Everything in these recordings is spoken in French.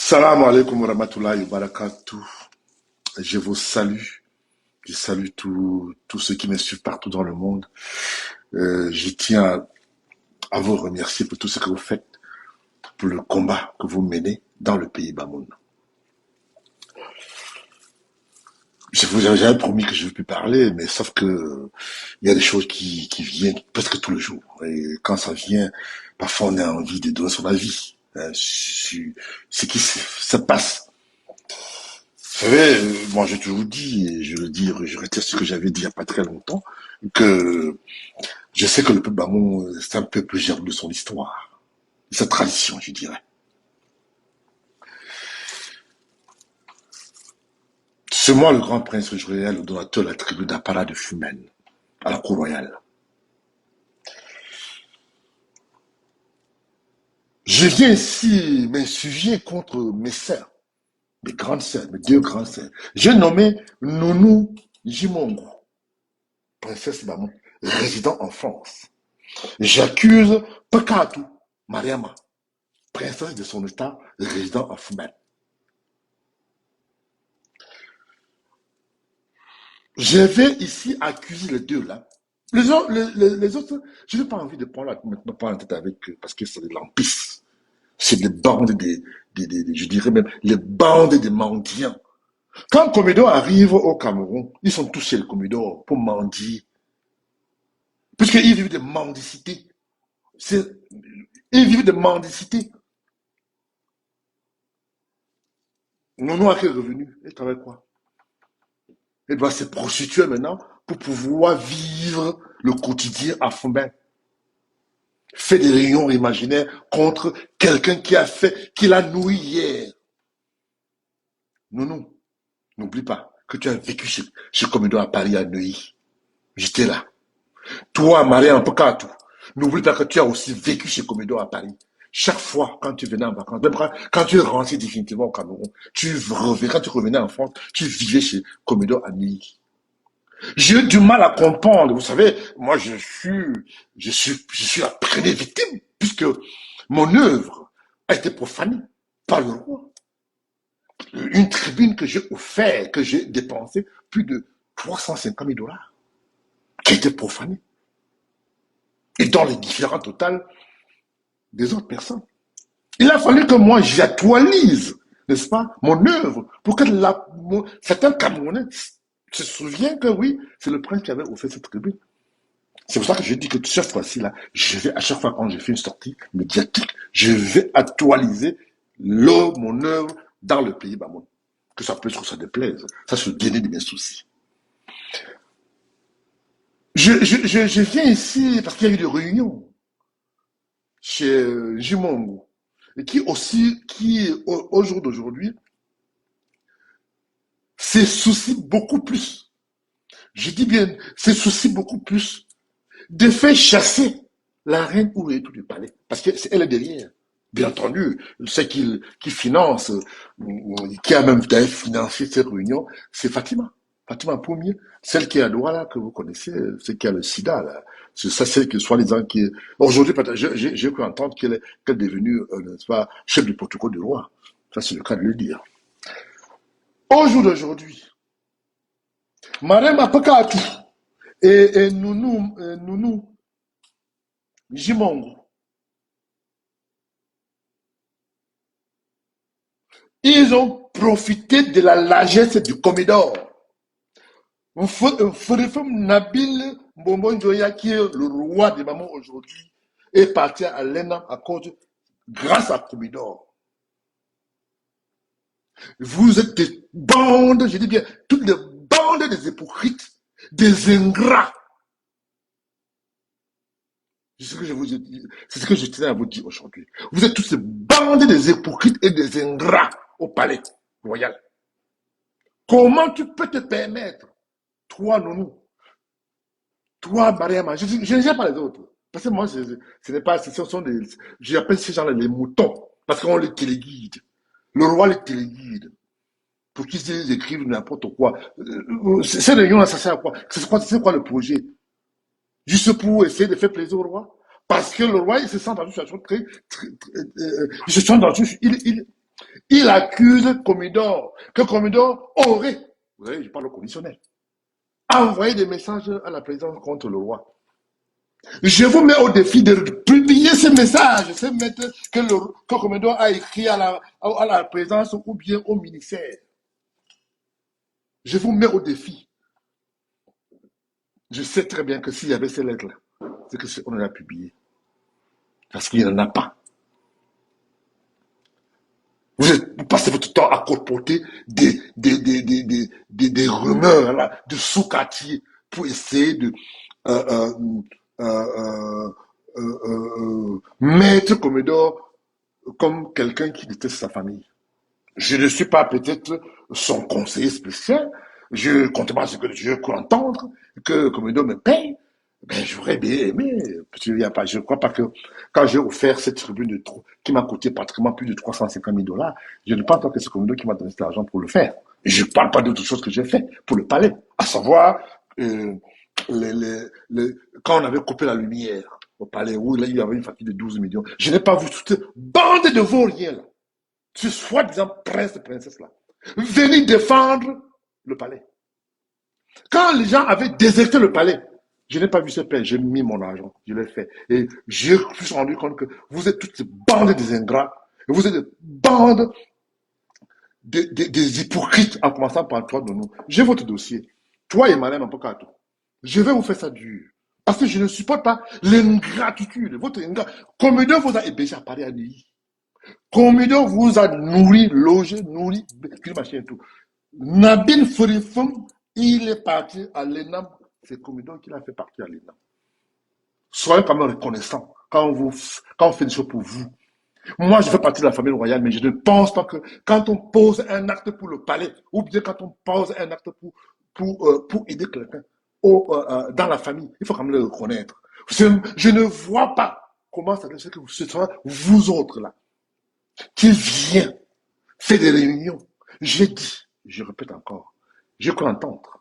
Salam alaikum wa rahmatullahi wa barakatuh. Je vous salue. Je salue tous ceux qui me suivent partout dans le monde. Je tiens à vous remercier pour tout ce que vous faites, pour le combat que vous menez dans le pays Bamoun. Je vous avais promis que je ne vais plus parler, mais sauf que il y a des choses qui viennent presque tous les jours. Et quand ça vient, parfois on a envie de donner son avis sur ce qui se passe. Vous savez, moi j'ai toujours dit, et je le dis, je retire ce que j'avais dit il n'y a pas très longtemps, que je sais que le peuple Bamon, c'est un peuple germe de son histoire, de sa tradition, je dirais. C'est moi le grand prince Joël, le donateur de la tribu d'Apara de Fumène, à la cour royale. Je viens ici m'insurger contre mes sœurs, mes grandes sœurs, mes deux grandes sœurs. J'ai nommé Nounou Jimongo, princesse Bamon, résident en France. J'accuse Pekatu Mariama, princesse de son état, résident en Fumène. Je vais ici accuser les deux là. Les autres, je n'ai pas envie de prendre maintenant pas en tête avec eux parce que c'est des lampistes. C'est des bandes je dirais même, les bandes des mendiants. Quand Comédor arrive au Cameroun, ils sont tous chez le Comédor pour mendier. Puisqu'ils vivent de mendicité. Ils vivent de mendicité. Nono a quel revenu? Il travaille quoi? Il doit se prostituer maintenant pour pouvoir vivre le quotidien à Fombin. Fait des réunions imaginaires contre quelqu'un qui l'a nourri hier. Non, n'oublie pas que tu as vécu chez Comédor à Paris à Neuilly. J'étais là. Toi, Marie Ampakatou, n'oublie pas que tu as aussi vécu chez Comédor à Paris. Chaque fois, quand tu venais en vacances, même quand tu es rentré définitivement au Cameroun, quand tu revenais en France, tu vivais chez Comédor à Neuilly. J'ai eu du mal à comprendre. Vous savez, moi, je suis la première victime, puisque mon œuvre a été profanée par le roi. Une tribune que j'ai offerte, que j'ai dépensé plus de 350 000 dollars, qui a été profanée. Et dans les différents totals des autres personnes. Il a fallu que moi, j'actualise, n'est-ce pas, mon œuvre, pour que certains Camerounais se souviennent que oui, c'est le prince qui avait offert cette tribune. C'est pour ça que je dis que cette fois-ci, là, je vais, à chaque fois quand je fais une sortie médiatique, je vais actualiser mon œuvre dans le pays Bamoun. Que ça plaise ou que ça déplaise. Ça, c'est le dernier de mes soucis. Je viens ici parce qu'il y a eu des réunions chez Jimongo, et qui au jour d'aujourd'hui, se soucie beaucoup plus. Je dis bien, se soucie beaucoup plus de faire chasser la reine Ourétou du palais. Parce qu'elle est derrière. Bien entendu, celle qui finance, qui a même financé cette réunion, c'est Fatima. Fatima Poumi, celle qui est à Douala, que vous connaissez, celle qui a le sida, là. C'est ça, celle qui, soi-disant, qui est... Aujourd'hui, j'ai cru entendre qu'elle est devenue, n'est-ce pas, chef du protocole du roi. Ça, c'est le cas de le dire. Au jour d'aujourd'hui, Madame Apakatou et Nounou Jimongo, ils ont profité de la largesse du Comédor. Nabil Mbombo Njoya, qui est le roi des mamans aujourd'hui, est parti à l'ENAM grâce à Comédor. Vous êtes des bandes, je dis bien, toutes les bandes des hypocrites, des ingrats. C'est ce que je tenais à vous dire aujourd'hui. Vous êtes tous ces bandes des hypocrites et des ingrats au palais royal. Comment tu peux te permettre, toi, Nounou, toi, Mariama, je ne sais pas les autres. Parce que moi, ce n'est pas, ce sont des, j'appelle ces gens-là les moutons. Parce qu'on les téléguide. Le roi les téléguide. Pour qu'ils écrivent n'importe quoi. Ces réunions-là, ça sert à quoi? C'est quoi le projet? Juste pour essayer de faire plaisir au roi? Parce que le roi, il se sent dans une situation il se sent dans une, Il accuse Comidor, que Comidor aurait, vous savez, je parle au conditionnel, envoyé des messages à la présidence contre le roi. Je vous mets au défi de publier ces messages, ces lettres que Comidor a écrit à la présidence ou bien au ministère. Je vous mets au défi. Je sais très bien que s'il y avait ces lettres-là, c'est qu'on l'a publié. Parce qu'il n'y en a pas. Vous passez votre temps à colporter des rumeurs là, de sous-quartier pour essayer de euh, euh, euh, mettre Comedor comme quelqu'un qui déteste sa famille. Je ne suis pas peut-être son conseiller spécial. Je compte pas ce que je peux entendre, que Comedor me paye. Ben, j'aurais bien aimé. Je ne crois pas que quand j'ai offert cette tribune qui m'a coûté pratiquement plus de 350 000 dollars, je ne pense pas que c'est Comedor qui m'a donné cet argent pour le faire. Et je ne parle pas d'autre chose que j'ai fait pour le palais, à savoir euh, les, les, quand on avait coupé la lumière au palais, où là, il y avait une facture de 12 millions. Je n'ai pas vu toute bande de vauriens là, ce soi-disant prince et princesse là, venir défendre le palais. Quand les gens avaient déserté le palais, je n'ai pas vu ce père, j'ai mis mon argent, je l'ai fait. Et je me suis rendu compte que vous êtes toutes ces bandes des ingrats, vous êtes des bandes des hypocrites, en commençant par toi de nous. J'ai votre dossier. Toi et Madame Apokato. Je vais vous faire ça dur. Parce que je ne supporte pas l'ingratitude. Votre ingratitude. Combien vous a hébergé à Paris à Neuilly? Combien vous a nourri, logé, nourri, machin et tout. Nabil Forifum, il est parti à l'ENAM. C'est Comidon qui l'a fait partir à l'ENAM. Soyez quand même reconnaissants quand on fait des choses pour vous. Moi, je fais partie de la famille royale, mais je ne pense pas que quand on pose un acte pour le palais, ou bien quand on pose un acte pour aider quelqu'un dans la famille, il faut quand même le reconnaître. Je ne vois pas comment ça se fait que ce soit vous autres là, qui vient faire des réunions. J'ai dit, je répète encore, je crois entendre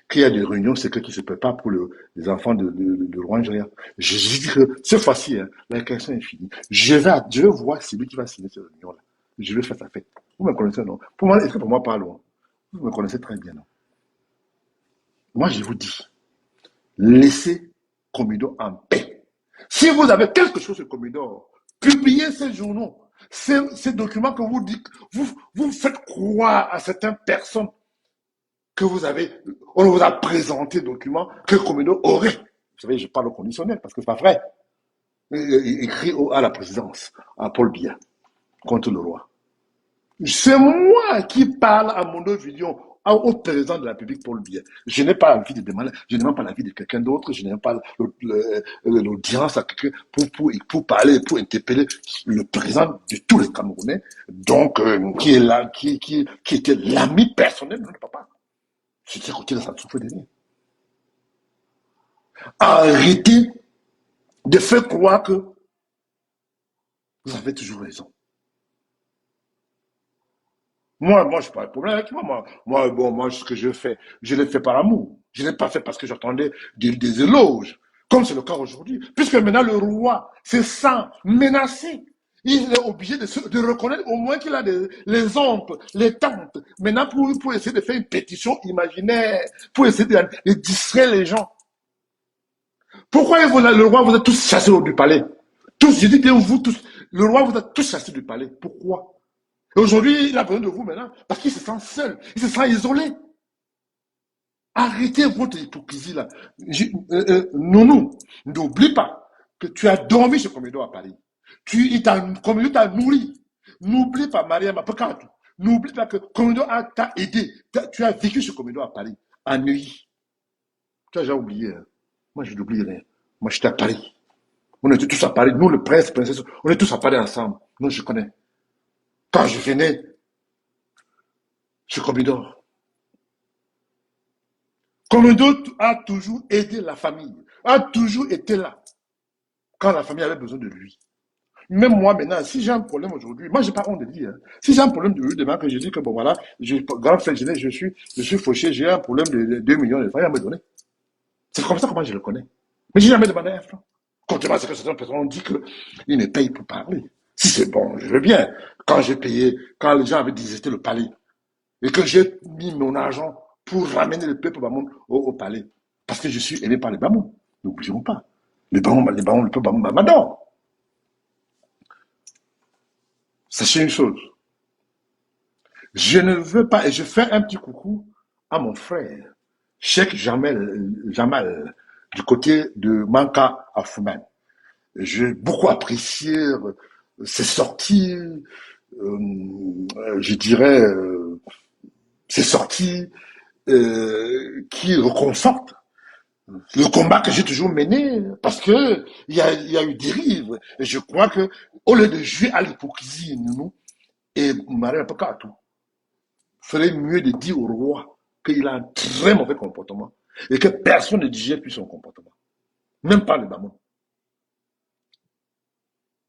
qu'il y a des réunions secrètes qui se préparent pour les enfants de Rwanda. Je dis que cette fois-ci, hein, la question est finie. Je vais voir celui qui va signer cette réunion-là. Je vais faire sa fête. Vous me connaissez, non? Pour moi, est-ce que pour moi, pas loin? Vous me connaissez très bien, non? Moi, je vous dis, laissez Comido en paix. Si vous avez quelque chose sur Comido, publiez ces journaux, ces documents que vous dites, vous faites croire à certaines personnes que on vous a présenté des documents que Comido aurait. Vous savez, je parle au conditionnel parce que c'est pas vrai. Écrit à la présidence, à Paul Biya, contre le roi. C'est moi qui parle à mon autre vidéo au président de la République, Paul Biya. Je n'ai pas envie de demander, je n'ai même pas l'avis de quelqu'un d'autre, je n'ai pas l'audience à quelqu'un pour parler, pour interpeller le président de tous les Camerounais, donc qui est là, qui était l'ami personnel de notre papa. J'étais à côté de sa souffle d'aîné. Arrêtez de faire croire que vous avez toujours raison. Moi, je n'ai pas de problème avec moi. Moi, ce que je fais, je l'ai fait par amour. Je ne l'ai pas fait parce que j'attendais des éloges, comme c'est le cas aujourd'hui. Puisque maintenant, le roi se sent menacé. Il est obligé de reconnaître au moins qu'il a les oncles, les tantes. Maintenant, pour essayer de faire une pétition imaginaire, pour essayer de distraire les gens. Pourquoi le roi vous a tous chassés du palais? Tous, je dis bien vous tous. Le roi vous a tous chassés du palais. Pourquoi? Et aujourd'hui, il a besoin de vous maintenant parce qu'il se sent seul, il se sent isolé. Arrêtez votre hypocrisie là. Nounou, n'oublie pas que tu as dormi chez Comédo à Paris. Comédo t'a nourri. N'oublie pas, Maria Mapakatou. N'oublie pas que Comédo t'a aidé. Tu as vécu chez Comédo à Paris, à Neuilly. Tu as déjà oublié. Hein? Moi, je n'oublie rien. Moi, j'étais à Paris. On était tous à Paris. Nous, le prince, princesse, on est tous à Paris ensemble. Moi, je connais. Quand je venais chez Comédo, Comédo a toujours aidé la famille, a toujours été là quand la famille avait besoin de lui. Même moi maintenant, si j'ai un problème aujourd'hui, moi j'ai pas honte de dire, hein. Si j'ai un problème de lui demain, que je dis que bon voilà, grand frère, je suis fauché, j'ai un problème de 2 millions de francs à me donner. C'est comme ça comment je le connais. Mais j'ai jamais demandé un franc. Contrairement à ce que certaines personnes ont dit qu'ils ne payent pour parler. Si c'est bon, je veux bien. Quand j'ai payé, quand les gens avaient déserté le palais, et que j'ai mis mon argent pour ramener le peuple Bamoun au palais, parce que je suis aimé par les Bamoun. N'oublions pas. Le peuple Bamoun m'adore. Sachez une chose, je ne veux pas, et je fais un petit coucou à mon frère, Cheikh Jamal, du côté de Manka à Fouman. J'ai beaucoup apprécié ses sorties, je dirais, ses sorties qui reconfortent le combat que j'ai toujours mené, parce que il y a eu dérive. Et je crois que, au lieu de jouer à l'hypocrisie, nous, et Marie Pakatou, ferait mieux de dire au roi qu'il a un très mauvais comportement et que personne ne digère plus son comportement. Même pas le Bamon.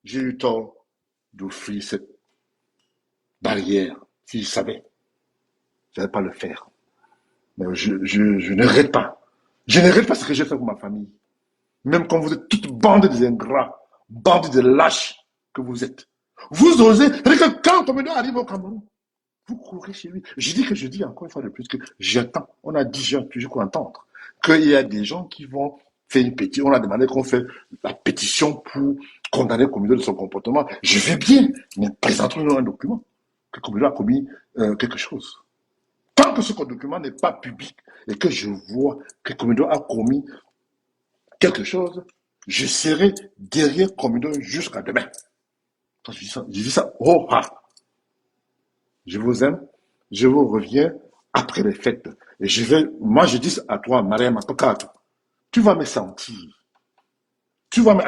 J'ai eu tort d'offrir cette barrière. Si je savais, je n'allais pas le faire. Mais je ne regrette pas. Je ne regrette pas ce que j'ai fait pour ma famille. Même quand vous êtes toute bande d'ingrats, bande de lâches que vous êtes. Vous osez, que quand Tomedo arrive au Cameroun, vous courez chez lui. Je dis encore une fois de plus que j'attends. On a dit, j'ai toujours entendre qu'il y a des gens qui vont faire une pétition. On a demandé qu'on fait la pétition pour condamner Komido de son comportement. Je vais bien, mais présentons-nous un document que Komido a commis quelque chose. Tant que ce document n'est pas public et que je vois que Komido a commis quelque chose, je serai derrière Komido jusqu'à demain. Quand je dis ça, oh ah, je vous aime, je vous reviens après les fêtes. Et moi je dis à toi, Mariam Apakato, tu vas me sentir,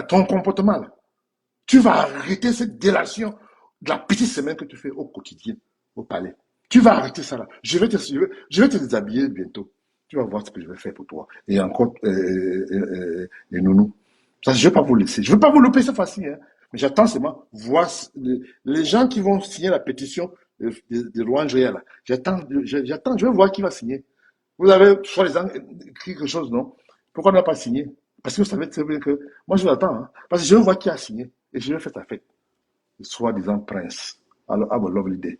ton comportement là, tu vas arrêter cette délation de la petite semaine que tu fais au quotidien, au palais. Tu vas arrêter ça là. Je vais te déshabiller bientôt. Tu vas voir ce que je vais faire pour toi. Et encore, et Nounou. Ça, je ne vais pas vous laisser. Je ne veux pas vous louper cette fois-ci. Hein. Mais j'attends seulement voir les gens qui vont signer la pétition de Louange là. J'attends, je vais voir qui va signer. Vous avez soi-disant écrit quelque chose, non? Pourquoi ne pas signer? Parce que vous savez très bien que moi je l'attends. Hein. Parce que je veux voir qui a signé. Et je vais faire ta fête. Soi-disant prince. Alors, have a lovely day.